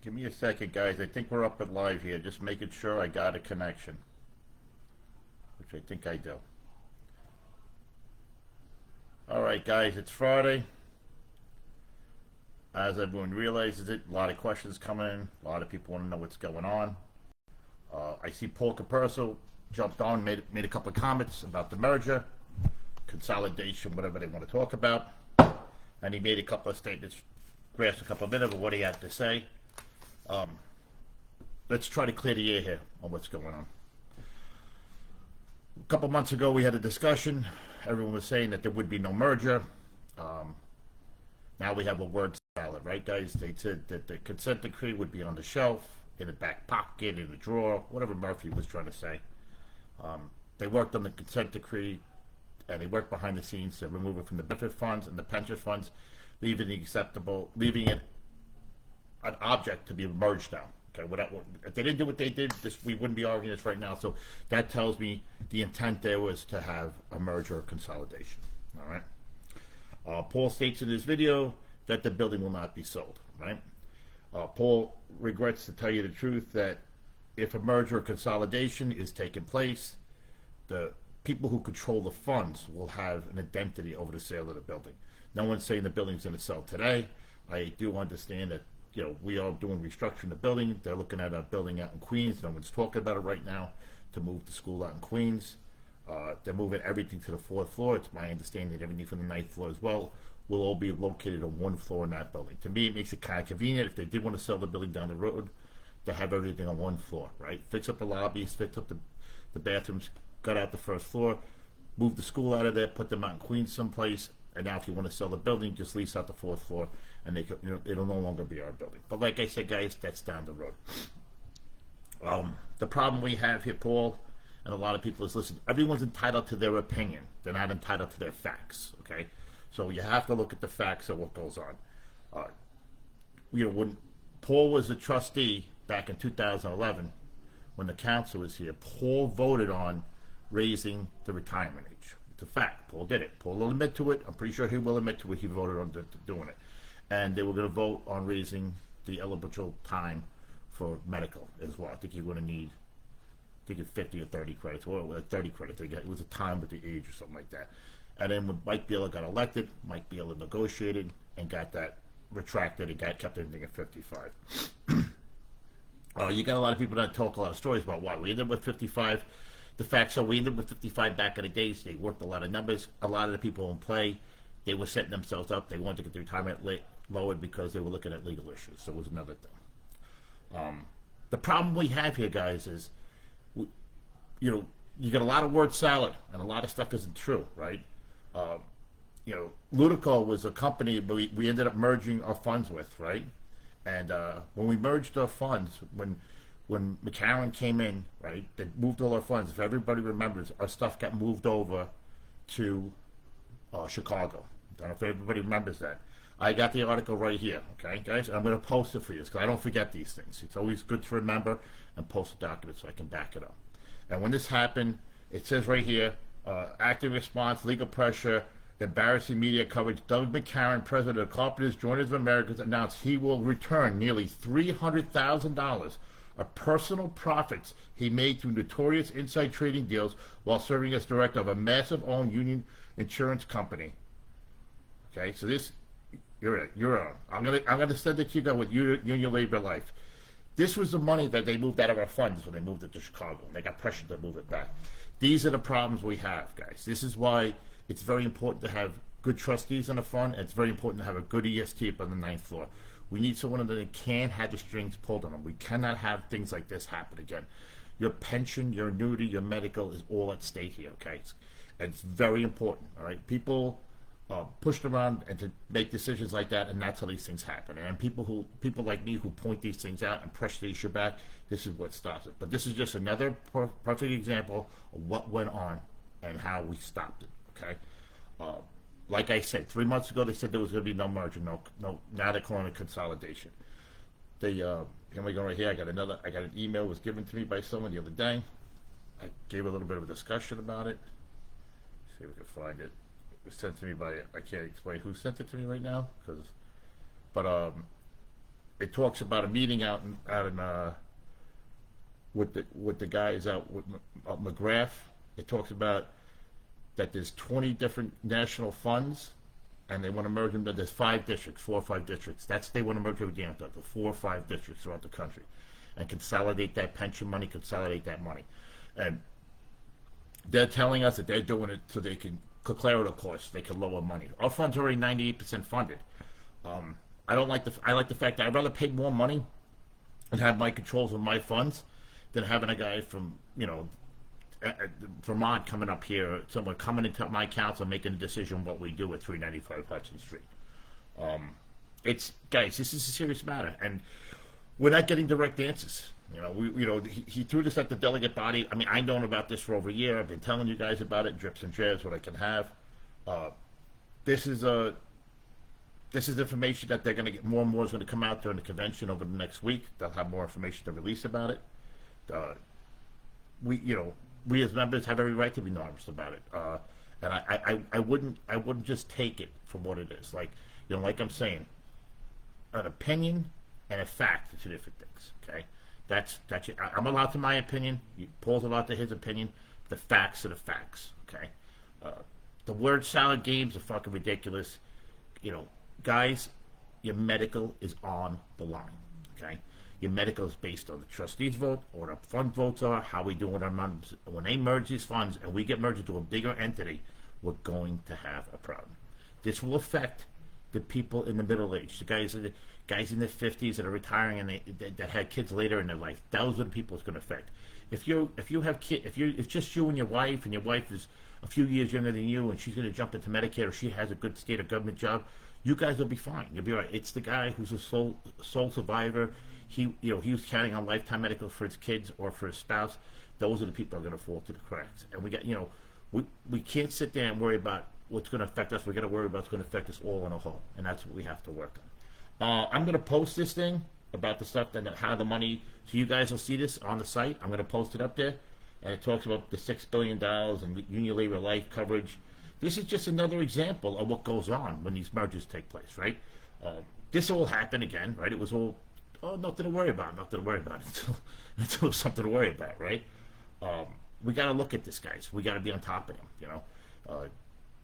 Give me a second, guys. I think we're up and live here. Just making sure I got a connection, which I think I do. All right, guys, it's Friday. As everyone realizes it, a lot of questions coming in. A lot of people want to know what's going on. I see Paul Caperso jumped on, made a couple of comments about the merger, consolidation, whatever they want to talk about. And he made a couple of statements, grasped a couple of minutes of what he had to say. Let's try to clear the air here on what's going on. A couple months ago, we had a discussion. Everyone was saying that there would be no merger. Now we have a word salad, right, guys? They said that the consent decree would be on the shelf, in the back pocket, in the drawer, whatever Murphy was trying to say. They worked on the consent decree, and they worked behind the scenes to remove it from the benefit funds and the pension funds, leaving it an object to be merged now. Okay, if they didn't do what they did, we wouldn't be arguing this right now. So that tells me the intent there was to have a merger or consolidation. All right. Paul states in his video that the building will not be sold. Right. Paul regrets to tell you the truth that if a merger or consolidation is taking place, the people who control the funds will have an identity over the sale of the building. No one's saying the building's going to sell today. I do understand that, we are doing restructuring the building. They're looking at a building out in Queens. No one's talking about it right now to move the school out in Queens. They're moving everything to the 4th floor. It's my understanding that everything from the 9th floor as well will all be located on one floor in that building. To me, it makes it kind of convenient if they did want to sell the building down the road to have everything on one floor, right? Fix up the lobbies, fix up the bathrooms, got out the 1st floor, move the school out of there, put them out in Queens someplace, and now if you want to sell the building, just lease out the 4th floor, and it'll no longer be our building. But like I said, guys, that's down the road. The problem we have here, Paul, and a lot of people is, listen, everyone's entitled to their opinion. They're not entitled to their facts, okay? So you have to look at the facts of what goes on. When Paul was a trustee back in 2011, when the council was here, Paul voted on raising the retirement age. It's a fact. Paul did it. Paul will admit to it. I'm pretty sure he will admit to it. He voted on doing it. And they were going to vote on raising the eligible time for medical as well. I think you're going to need, it's 50 or 30 credits, or 30 credits. It was a time with the age or something like that. And then when Mike Beala got elected, Mike Beala negotiated and got that retracted and kept everything at 55. You got a lot of people that talk a lot of stories about why we ended up with 55. The facts are we ended up with 55 back in the days. They worked a lot of numbers. A lot of the people in play, they were setting themselves up. They wanted to get the retirement lowered because they were looking at legal issues. So it was another thing. The problem we have here, guys, is, you get a lot of word salad and a lot of stuff isn't true, right? Ludico was a company we ended up merging our funds with, right? And when we merged our funds, when McCarran came in, right, they moved all our funds. If everybody remembers, our stuff got moved over to Chicago. I don't know if everybody remembers that. I got the article right here, okay, guys? I'm going to post it for you because I don't forget these things. It's always good to remember and post a document so I can back it up. And when this happened, it says right here, active response, legal pressure, embarrassing media coverage. Doug McCarran, president of Carpenters Joiners of America, announced he will return nearly $300,000 of personal profits he made through notorious inside trading deals while serving as director of a massive owned union insurance company. Okay, so this, you're on. I'm gonna send it to you with Union Labor Life. This was the money that they moved out of our funds when they moved it to Chicago. They got pressured to move it back. These are the problems we have, guys. This is why it's very important to have good trustees in the fund, and it's very important to have a good EST up on the 9th floor. We need someone that can have the strings pulled on them. We cannot have things like this happen again. Your pension, your annuity, your medical is all at stake here, okay? And it's very important, all right? People pushed around and to make decisions like that, and that's how these things happen. And people like me who point these things out and pressure the issue back, this is what stops it. But this is just another perfect example of what went on and how we stopped it, okay? Like I said, 3 months ago they said there was going to be no merger, no. Now they're calling it consolidation. Here we go right here. I got an email was given to me by someone the other day. I gave a little bit of a discussion about it. See if we can find it. It was sent to me by, I can't explain who sent it to me right now, but it talks about a meeting out in with the guys out with McGrath. It talks about that there's 20 different national funds, and they want to merge them. There's 5 districts, 4 or 5 districts. That's they want to merge with the 4 or 5 districts throughout the country, and consolidate that pension money, consolidate that money, and they're telling us that they're doing it so they can clear it, of course, they can lower money. Our fund's already 98% funded. I don't like the. I like the fact that I'd rather pay more money and have my controls of my funds than having a guy from Vermont coming up here, someone coming into my council making a decision what we do with 395 Hudson Street. It's guys, this is a serious matter, and we're not getting direct answers. He threw this at the delegate body. I mean, I've known about this for over a year. I've been telling you guys about it, drips and drabs, what I can have. This is information that they're going to get. More and more is going to come out during the convention over the next week. They'll have more information to release about it. We as members have every right to be nervous about it. And I wouldn't just take it for what it is. Like I'm saying, an opinion and a fact are 2 different things. Okay, that's it. I'm allowed to my opinion. Paul's allowed to his opinion. The facts are the facts. Okay, the word salad games are fucking ridiculous. Guys, your medical is on the line. Okay, your medical is based on the trustees vote, or what our fund votes are, how we do with our members. When they merge these funds and we get merged into a bigger entity, we're going to have a problem. This will affect the people in the middle age, the guys in their 50s that are retiring and that had kids later in their life. Those are the people it's going to affect. If you have kids, if it's just you and your wife is a few years younger than you, and she's going to jump into Medicare, or she has a good state or government job, you guys will be fine. You'll be all right. It's the guy who's a sole survivor. He was counting on lifetime medical for his kids or for his spouse. Those are the people that are going to fall through the cracks. And we can't sit there and worry about what's going to affect us. We're going to worry about what's going to affect us all in a whole, and that's what we have to work on. I'm going to post this thing about the stuff and how the money, so you guys will see this on the site. I'm going to post it up there, and it talks about the $6 billion and Unilever life coverage. This is just another example of what goes on when these mergers take place, right? This all happened again, right? It was all, nothing to worry about until something to worry about, right? We got to look at this, guys. We got to be on top of them,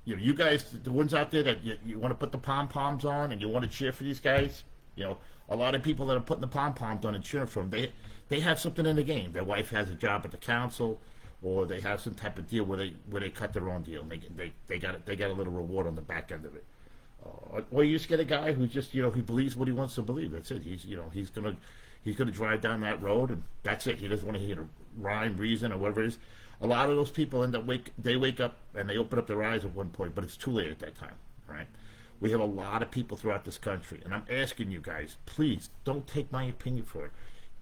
you guys, the ones out there that you want to put the pom-poms on and you want to cheer for these guys, a lot of people that are putting the pom-poms on and cheering for them, they have something in the game. Their wife has a job at the council, or they have some type of deal where they cut their own deal. And they got a little reward on the back end of it. Or you just get a guy who just he believes what he wants to believe. That's it. He's gonna drive down that road, and that's it. He doesn't want to hear rhyme, reason, or whatever it is. A lot of those people wake up and they open up their eyes at one point, but it's too late at that time. Right? We have a lot of people throughout this country, and I'm asking you guys, please don't take my opinion for it.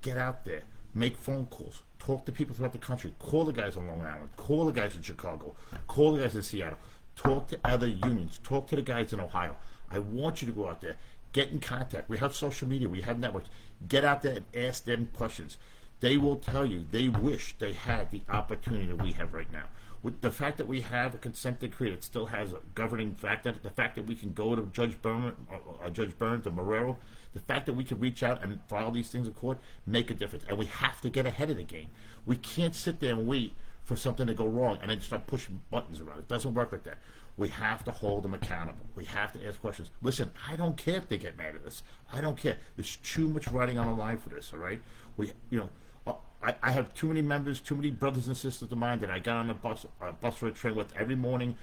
Get out there, make phone calls, talk to people throughout the country, call the guys on Long Island, call the guys in Chicago, call the guys in Seattle, talk to other unions, talk to the guys in Ohio. I want you to go out there, get in contact. We have social media, we have networks. Get out there and ask them questions. They will tell you they wish they had the opportunity that we have right now. With the fact that we have a consent decree, it still has a governing factor. The fact that we can go to Judge Burns or Marrero, the fact that we can reach out and file these things in court, make a difference. And we have to get ahead of the game. We can't sit there and wait for something to go wrong and then start pushing buttons around. It doesn't work like that. We have to hold them accountable. We have to ask questions. Listen, I don't care if they get mad at us. I don't care. There's too much writing on the line for this, all right? I have too many members, too many brothers and sisters of mine that I got on a bus or a train with every morning.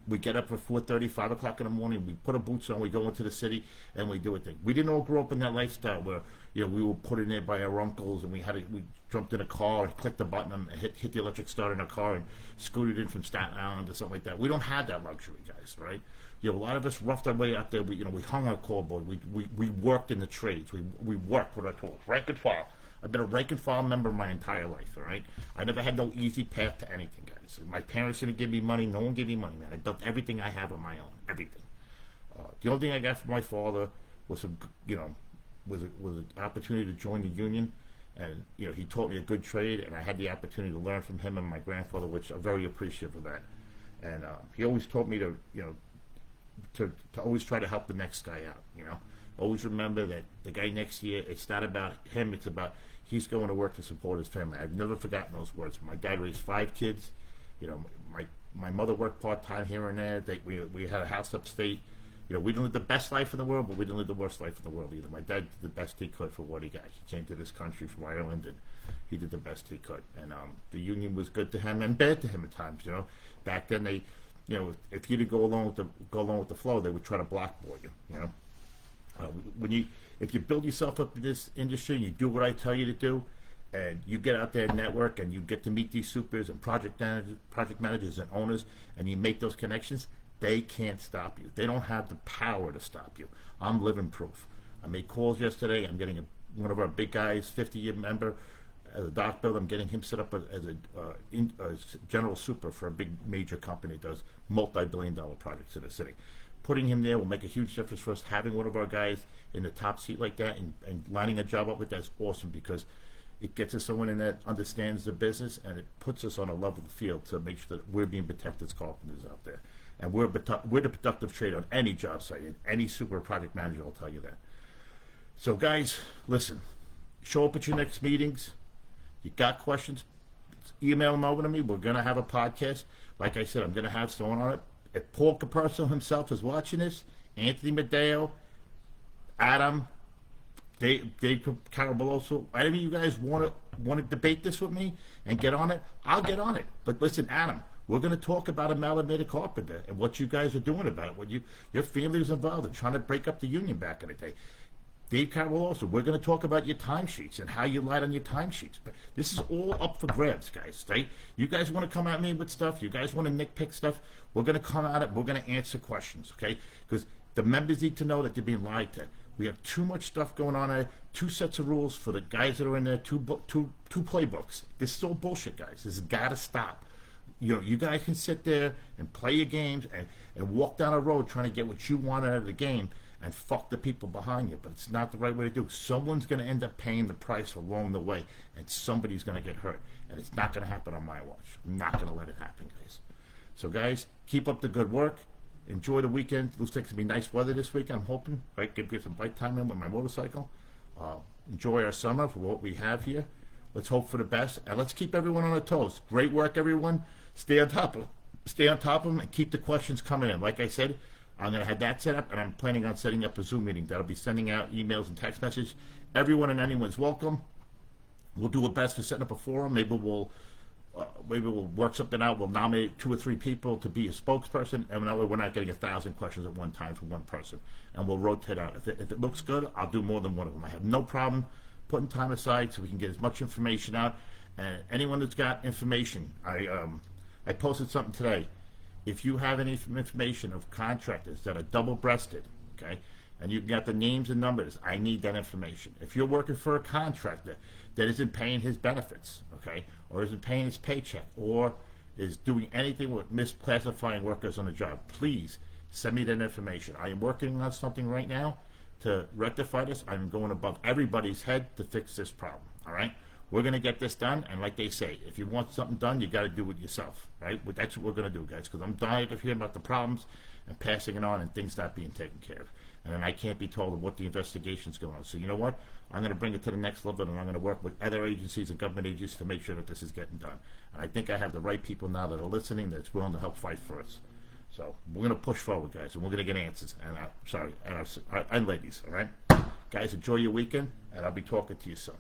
We get up at 4:30, 5 o'clock in the morning. We put our boots on. We go into the city and we do a thing. We didn't all grow up in that lifestyle where we were put in there by our uncles and we jumped in a car and clicked the button and hit the electric start in our car and scooted in from Staten Island or something like that. We don't have that luxury, guys, right? A lot of us roughed our way out there. We hung our cardboard. We worked in the trades. We worked with our tools, rank and file. I've been a rank and file member my entire life, all right? I never had no easy path to anything, guys. My parents didn't give me money. No one gave me money, man. I built everything I have on my own, everything. The only thing I got from my father was was an opportunity to join the union, and he taught me a good trade, and I had the opportunity to learn from him and my grandfather, which I'm very appreciative of that. And he always taught me to always try to help the next guy out, always remember that the guy next to you, it's not about him, it's about he's going to work to support his family. I've never forgotten those words. My dad raised 5 kids. You know, my mother worked part-time here and there. We had a house upstate. You know, we didn't live the best life in the world, but we didn't live the worst life in the world either. My dad did the best he could for what he got. He came to this country from Ireland, and he did the best he could. And the union was good to him and bad to him at times. You know, back then they, you know, if you didn't go along with the flow, they would try to blackball you. You know, if you build yourself up in this industry and you do what I tell you to do, and you get out there and network, and you get to meet these supers and project managers and owners, and you make those connections, they can't stop you. They don't have the power to stop you. I'm living proof. I made calls yesterday. I'm getting one of our big guys, 50-year member, as a dock builder. I'm getting him set up as a general super for a big major company that does multi-billion-dollar projects in the city. Putting him there will make a huge difference for us. Having one of our guys in the top seat like that and lining a job up with that is awesome, because it gets us someone in that understands the business, and it puts us on a level field to make sure that we're being protected as carpenters out there. And we're the productive trade on any job site, and any super project manager will tell you that. So guys, listen, show up at your next meetings. You got questions, email them over to me. We're going to have a podcast. Like I said, I'm going to have someone on it. If Paul Caperso himself is watching this, Anthony Medeo, Adam, Dave Caraballoso, any of you guys want to debate this with me and get on it, I'll get on it. But listen, Adam, we're going to talk about Amalgamated Carpenter and what you guys are doing about it. What your family was involved in trying to break up the union back in the day. Dave Caraballoso, we're going to talk about your timesheets and how you lied on your timesheets. But this is all up for grabs, guys. Right? You guys want to come at me with stuff. You guys want to nitpick stuff. We're going to come at it. We're going to answer questions, okay? Because the members need to know that they're being lied to. We have too much stuff going on there. 2 sets of rules for the guys that are in there. Two playbooks. This is all bullshit, guys. This has got to stop. You know, you guys can sit there and play your games and walk down a road trying to get what you want out of the game and fuck the people behind you, but it's not the right way to do. Someone's going to end up paying the price along the way, and somebody's going to get hurt, and it's not going to happen on my watch. I'm not going to let it happen, guys. So, guys, keep up the good work. Enjoy the weekend. Looks like it's going to be nice weather this week, I'm hoping. Right, get some bike time in with my motorcycle. Enjoy our summer for what we have here. Let's hope for the best, and let's keep everyone on their toes. Great work, everyone. Stay on top of them, and keep the questions coming in. Like I said, I'm going to have that set up, and I'm planning on setting up a Zoom meeting that'll be sending out emails and text messages. Everyone and anyone's welcome. We'll do our best to set up a forum. Maybe we'll work something out. We'll nominate 2 or 3 people to be a spokesperson, and we're not getting 1,000 questions at one time from one person. And we'll rotate out. If it looks good, I'll do more than one of them. I have no problem putting time aside so we can get as much information out. And anyone that's got information, I posted something today. If you have any information of contractors that are double-breasted, okay, and you've got the names and numbers, I need that information. If you're working for a contractor that isn't paying his benefits, okay, or isn't paying his paycheck, or is doing anything with misclassifying workers on the job, please send me that information. I am working on something right now to rectify this. I'm going above everybody's head to fix this problem, all right? We're going to get this done, and like they say, if you want something done, you got to do it yourself, right? But that's what we're going to do, guys, because I'm dying of hearing about the problems and passing it on and things not being taken care of. And then I can't be told what the investigation's going on. So you know what? I'm going to bring it to the next level, and I'm going to work with other agencies and government agencies to make sure that this is getting done. And I think I have the right people now that are listening that's willing to help fight for us. So we're going to push forward, guys, and we're going to get answers. And and ladies, all right? Guys, enjoy your weekend, and I'll be talking to you soon.